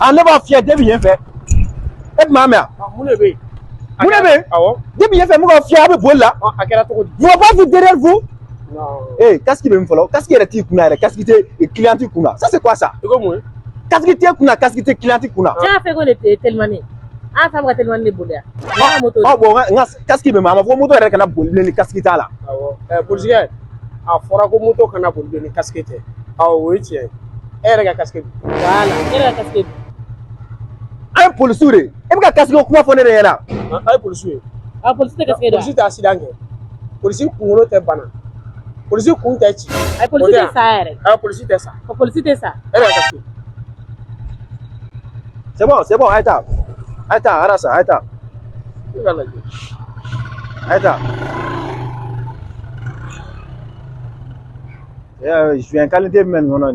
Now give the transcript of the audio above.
Ah, ne va fier de bien fait. Et ma mère. Moulébé. Moulébé. Ah ouais. De bien fait, moi, fier avec vous là. Ah, quel attends. Vous n'avez pas vu derrière vous? Non. Eh, qu'est-ce qui veut me faire? Qu'est-ce qui est le kuna? Qu'est-ce qui est client kuna? Ça, c'est quoi ça? C'est comme moi. Qu'est-ce qui est kuna? Qu'est-ce qui est client kuna? Tu as fait quoi de tellement? Ah, ça va tellement de bouler. Ah, bon, qu'est-ce qui veut me faire? Vous moto avec un boulot, qu'est-ce qui est là? Ah ouais. Policier. Ah, fora ko moto kana boulot ni casquette. Ah oui, tiens. Erga casquette. Voilà, erga casquette. Un policier. Et pourquoi qu'est-ce qu'on va faire là? Un policier. Ah, policier casquette. Policier t'as accident. Policier kuno te bana. Policier kun te chi. Ah, policier ça erga. Ah, policier te ça. Ah, policier ça. Erga casquette. C'est bon, attends. Attends, arrête ça, attends. Attends. Je suis en qualité de maintenant,